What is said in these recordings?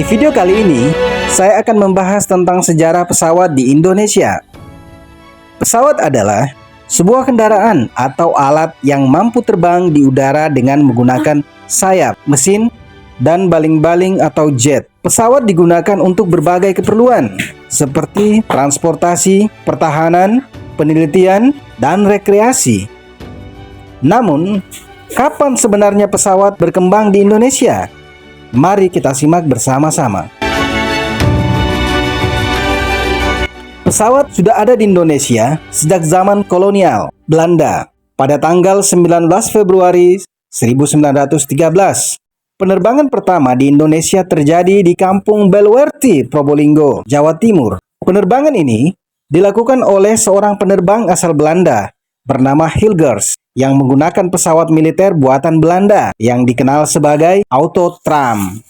Di video kali ini, saya akan membahas tentang sejarah pesawat di Indonesia. Pesawat adalah sebuah kendaraan atau alat yang mampu terbang di udara dengan menggunakan sayap, mesin, dan baling-baling atau jet. Pesawat digunakan untuk berbagai keperluan, seperti transportasi, pertahanan, penelitian, dan rekreasi. Namun, kapan sebenarnya pesawat berkembang di Indonesia? Mari kita simak bersama-sama. Pesawat sudah ada di Indonesia sejak zaman kolonial Belanda pada tanggal 19 Februari 1913. Penerbangan pertama di Indonesia terjadi di Kampung Belwerti, Probolinggo, Jawa Timur. Penerbangan ini dilakukan oleh seorang penerbang asal Belanda bernama Hilgers yang menggunakan pesawat militer buatan Belanda yang dikenal sebagai Autotram.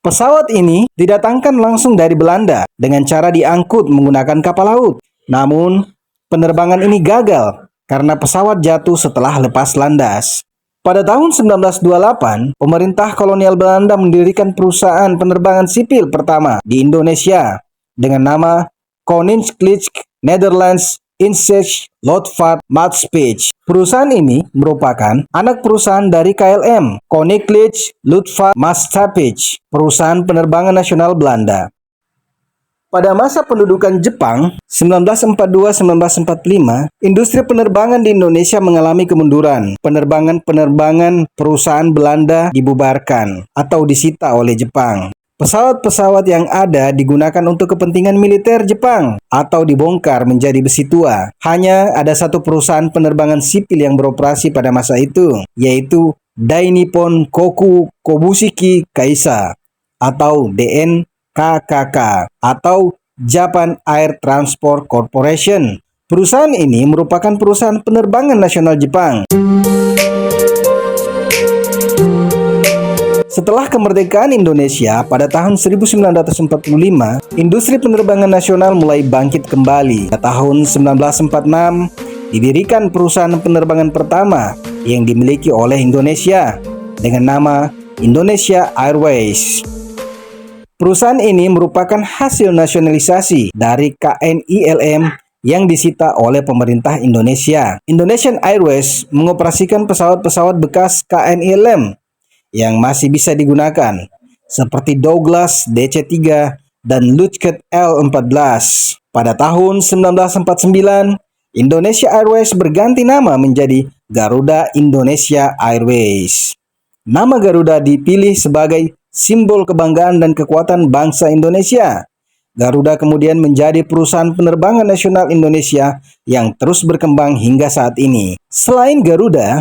Pesawat ini didatangkan langsung dari Belanda dengan cara diangkut menggunakan kapal laut. Namun, penerbangan ini gagal karena pesawat jatuh setelah lepas landas. Pada tahun 1928, pemerintah kolonial Belanda mendirikan perusahaan penerbangan sipil pertama di Indonesia dengan nama Koninklijke Nederlands Inzet Luchtvaartmaatschappij. Perusahaan ini merupakan anak perusahaan dari KLM, Koninklijke Luchtvaartmaatschappij, perusahaan penerbangan nasional Belanda. Pada masa pendudukan Jepang, 1942-1945, industri penerbangan di Indonesia mengalami kemunduran. Penerbangan perusahaan Belanda dibubarkan atau disita oleh Jepang. Pesawat-pesawat yang ada digunakan untuk kepentingan militer Jepang atau dibongkar menjadi besi tua. Hanya ada satu perusahaan penerbangan sipil yang beroperasi pada masa itu, yaitu Dai Nippon Koku Kobushiki Kaisa atau DNKKK atau Japan Air Transport Corporation. Perusahaan ini merupakan perusahaan penerbangan nasional Jepang. Setelah kemerdekaan Indonesia pada tahun 1945, industri penerbangan nasional mulai bangkit kembali. Pada tahun 1946, didirikan perusahaan penerbangan pertama yang dimiliki oleh Indonesia dengan nama Indonesia Airways. Perusahaan ini merupakan hasil nasionalisasi dari KNILM yang disita oleh pemerintah Indonesia. Indonesian Airways mengoperasikan pesawat-pesawat bekas KNILM yang masih bisa digunakan, seperti Douglas DC-3 dan Lockheed L-14. Pada tahun 1949, Indonesia Airways berganti nama menjadi Garuda Indonesia Airways. Nama Garuda dipilih sebagai simbol kebanggaan dan kekuatan bangsa Indonesia. Garuda kemudian menjadi perusahaan penerbangan nasional Indonesia yang terus berkembang hingga saat ini. Selain Garuda,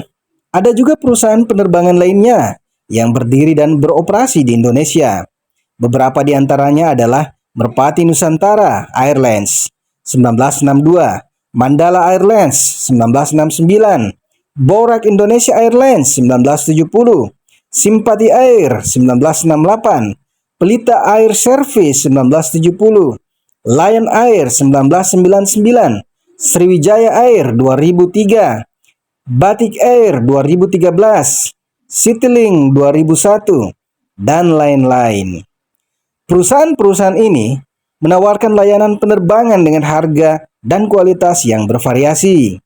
ada juga perusahaan penerbangan lainnya yang berdiri dan beroperasi di Indonesia. Beberapa di antaranya adalah Merpati Nusantara Airlines 1962, Mandala Airlines 1969, Borak Indonesia Airlines 1970, Simpati Air 1968, Pelita Air Service 1970, Lion Air 1999, Sriwijaya Air 2003, Batik Air 2013, Citylink 2001, dan lain-lain. Perusahaan-perusahaan ini menawarkan layanan penerbangan dengan harga dan kualitas yang bervariasi.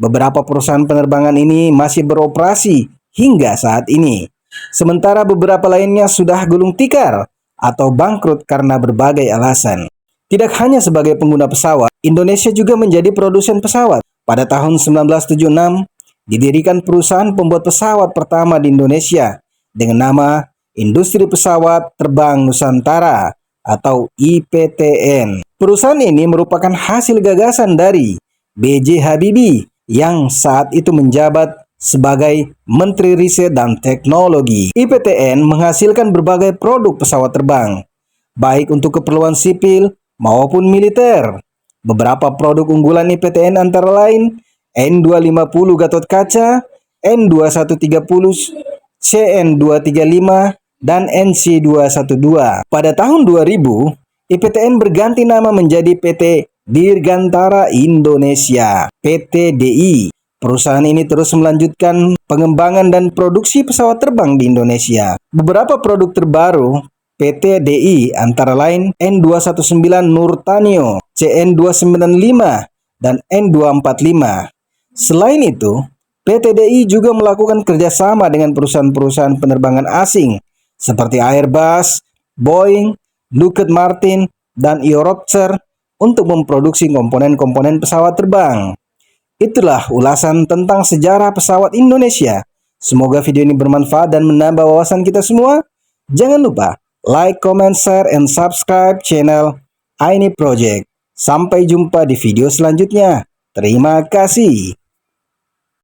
Beberapa perusahaan penerbangan ini masih beroperasi hingga saat ini, sementara beberapa lainnya sudah gulung tikar atau bangkrut karena berbagai alasan. Tidak hanya sebagai pengguna pesawat, Indonesia juga menjadi produsen pesawat. Pada tahun 1976, didirikan perusahaan pembuat pesawat pertama di Indonesia dengan nama Industri Pesawat Terbang Nusantara atau IPTN. Perusahaan ini merupakan hasil gagasan dari B.J. Habibie yang saat itu menjabat sebagai Menteri Riset dan Teknologi. IPTN menghasilkan berbagai produk pesawat terbang, baik untuk keperluan sipil maupun militer. Beberapa produk unggulan IPTN antara lain N250 Gatot Kaca, N2130, CN235, dan NC212. Pada tahun 2000, IPTN berganti nama menjadi PT Dirgantara Indonesia, PT-DI. Perusahaan ini terus melanjutkan pengembangan dan produksi pesawat terbang di Indonesia. Beberapa produk terbaru PT DI antara lain N219 Nurtanio, CN295, dan N245. Selain itu, PT DI juga melakukan kerjasama dengan perusahaan-perusahaan penerbangan asing seperti Airbus, Boeing, Lockheed Martin, dan Eurocopter untuk memproduksi komponen-komponen pesawat terbang. Itulah ulasan tentang sejarah pesawat Indonesia. Semoga video ini bermanfaat dan menambah wawasan kita semua. Jangan lupa like, comment, share, and subscribe channel Aini Project. Sampai jumpa di video selanjutnya. Terima kasih.